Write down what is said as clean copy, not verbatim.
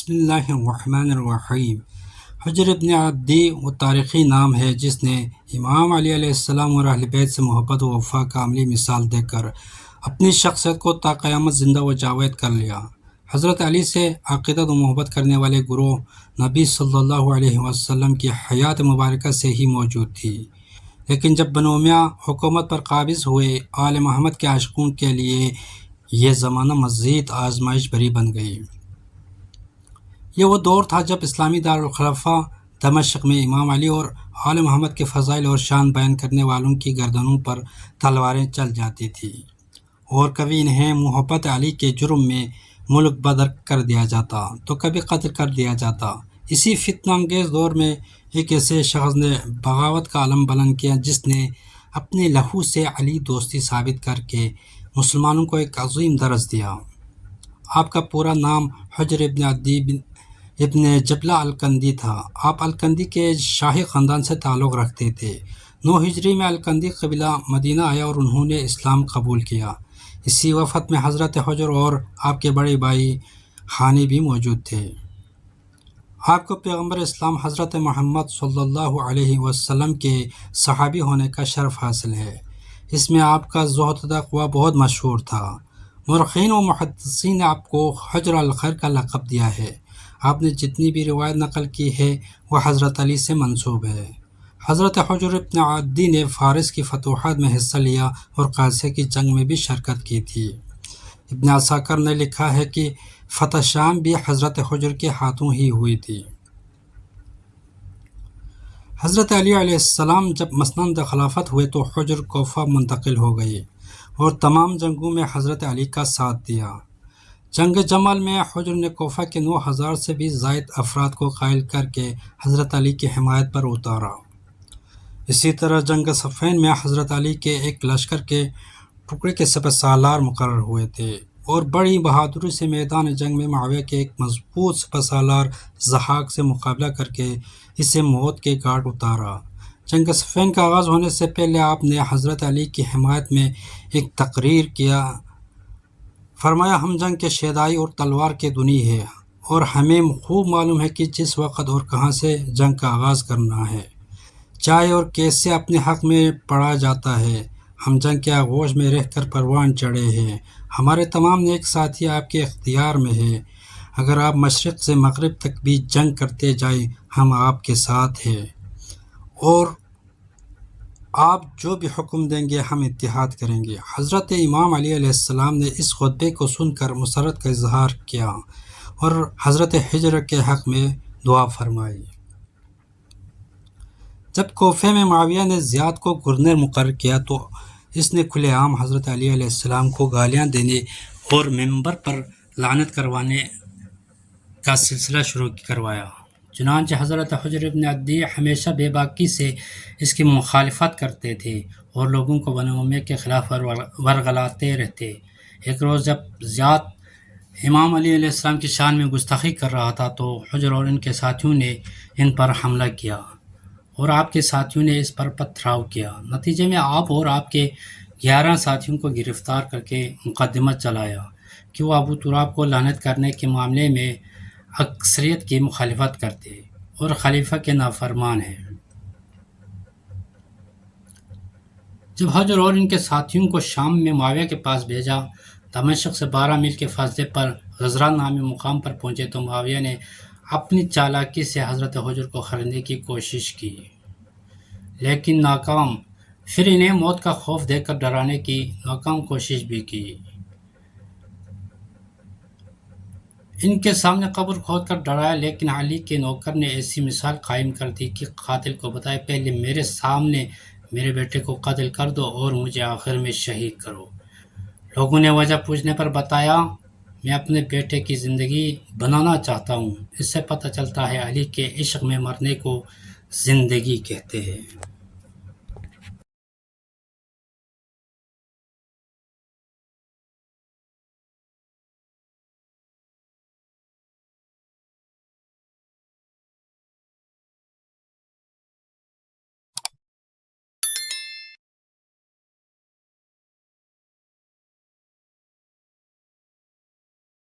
بسم اللہ الرحمن الرحیم۔ حجر ابن عدی وہ تاریخی نام ہے جس نے امام علی علیہ السلام اور اہل بیت سے محبت و وفا کا عملی مثال دے کر اپنی شخصیت کو تا قیامت زندہ و جاوید کر لیا۔ حضرت علی سے عقیدت و محبت کرنے والے گروہ نبی صلی اللہ علیہ وسلم کی حیات مبارکہ سے ہی موجود تھی، لیکن جب بنو امیہ حکومت پر قابض ہوئے، آل محمد کے عاشقوں کے لیے یہ زمانہ مزید آزمائش بھری بن گئی۔ یہ وہ دور تھا جب اسلامی دارالخلافہ دمشق میں امام علی اور آل محمد کے فضائل اور شان بیان کرنے والوں کی گردنوں پر تلواریں چل جاتی تھیں، اور کبھی انہیں محبت علی کے جرم میں ملک بدر کر دیا جاتا تو کبھی قتل کر دیا جاتا۔ اسی فتنہ انگیز دور میں ایک ایسے شخص نے بغاوت کا علم بلند کیا جس نے اپنے لہو سے علی دوستی ثابت کر کے مسلمانوں کو ایک عظیم درس دیا۔ آپ کا پورا نام حجر ابن عدی ابن جبلہ الکندی تھا۔ آپ الکندی کے شاہی خاندان سے تعلق رکھتے تھے۔ 9 ہجری میں الکندی قبیلہ مدینہ آیا اور انہوں نے اسلام قبول کیا۔ اسی وفد میں حضرت حجر اور آپ کے بڑے بھائی حانی بھی موجود تھے۔ آپ کو پیغمبر اسلام حضرت محمد صلی اللہ علیہ وسلم کے صحابی ہونے کا شرف حاصل ہے۔ اس میں آپ کا زہد و تقویٰ بہت مشہور تھا۔ مورخین و محدثین نے آپ کو حجر الخیر کا لقب دیا ہے۔ آپ نے جتنی بھی روایت نقل کی ہے وہ حضرت علی سے منسوب ہے۔ حضرت حجر ابن عدی نے فارس کی فتوحات میں حصہ لیا اور قادسیہ کی جنگ میں بھی شرکت کی تھی۔ ابن عساکر نے لکھا ہے کہ فتح شام بھی حضرت حجر کے ہاتھوں ہی ہوئی تھی۔ حضرت علی علیہ السلام جب مسند خلافت ہوئے تو حجر کوفہ منتقل ہو گئے اور تمام جنگوں میں حضرت علی کا ساتھ دیا۔ جنگ جمل میں حجر نے کوفہ کے 9000 سے بھی زائد افراد کو قائل کر کے حضرت علی کی حمایت پر اتارا۔ اسی طرح جنگ صفین میں حضرت علی کے ایک لشکر کے ٹکڑے کے سپہ سالار مقرر ہوئے تھے اور بڑی بہادری سے میدان جنگ میں معاویہ کے ایک مضبوط سپہ سالار ضحاک سے مقابلہ کر کے اسے موت کے گھاٹ اتارا۔ جنگ صفین کا آغاز ہونے سے پہلے آپ نے حضرت علی کی حمایت میں ایک تقریر کیا۔ فرمایا، ہم جنگ کے شیدائی اور تلوار کے دنی ہے اور ہمیں خوب معلوم ہے کہ جس وقت اور کہاں سے جنگ کا آغاز کرنا ہے، چاہے اور کیسے اپنے حق میں پڑھا جاتا ہے۔ ہم جنگ کے آغوش میں رہ کر پروان چڑھے ہیں۔ ہمارے تمام نیک ساتھی آپ کے اختیار میں ہیں۔ اگر آپ مشرق سے مغرب تک بھی جنگ کرتے جائیں ہم آپ کے ساتھ ہیں، اور آپ جو بھی حکم دیں گے ہم اتحاد کریں گے۔ حضرت امام علی علیہ السلام نے اس خطبے کو سن کر مسرت کا اظہار کیا اور حضرت حجر کے حق میں دعا فرمائی۔ جب کوفے میں معاویہ نے زیاد کو گورنر مقرر کیا تو اس نے کھلے عام حضرت علی علیہ السلام کو گالیاں دینے اور منبر پر لعنت کروانے کا سلسلہ شروع کروایا۔ چنانچہ حضرت حجر ابن عدی ہمیشہ بے باکی سے اس کی مخالفت کرتے تھے اور لوگوں کو بنو امیہ کے خلاف ورغلاتے رہتے۔ ایک روز جب زیاد امام علی علیہ السلام کی شان میں گستاخی کر رہا تھا تو حجر اور ان کے ساتھیوں نے ان پر حملہ کیا اور آپ کے ساتھیوں نے اس پر پتھراؤ کیا۔ نتیجے میں آپ اور آپ کے 11 ساتھیوں کو گرفتار کر کے مقدمہ چلایا کہ وہ ابو تراب کو لعنت کرنے کے معاملے میں اکثریت کی مخالفت کرتے اور خلیفہ کے نافرمان ہیں۔ جب حجر اور ان کے ساتھیوں کو شام میں معاویہ کے پاس بھیجا، دمشق سے 12 میل کے فاصلے پر غزران نامی مقام پر پہنچے تو معاویہ نے اپنی چالاکی سے حضرت حجر کو خریدنے کی کوشش کی لیکن ناکام۔ پھر انہیں موت کا خوف دے کر ڈرانے کی ناکام کوشش بھی کی۔ ان کے سامنے قبر کھود کر ڈرایا، لیکن علی کے نوکر نے ایسی مثال قائم کر دی کہ قاتل کو بتائے، پہلے میرے سامنے میرے بیٹے کو قتل کر دو اور مجھے آخر میں شہید کرو۔ لوگوں نے وجہ پوچھنے پر بتایا، میں اپنے بیٹے کی زندگی بنانا چاہتا ہوں۔ اس سے پتہ چلتا ہے علی کے عشق میں مرنے کو زندگی کہتے ہیں۔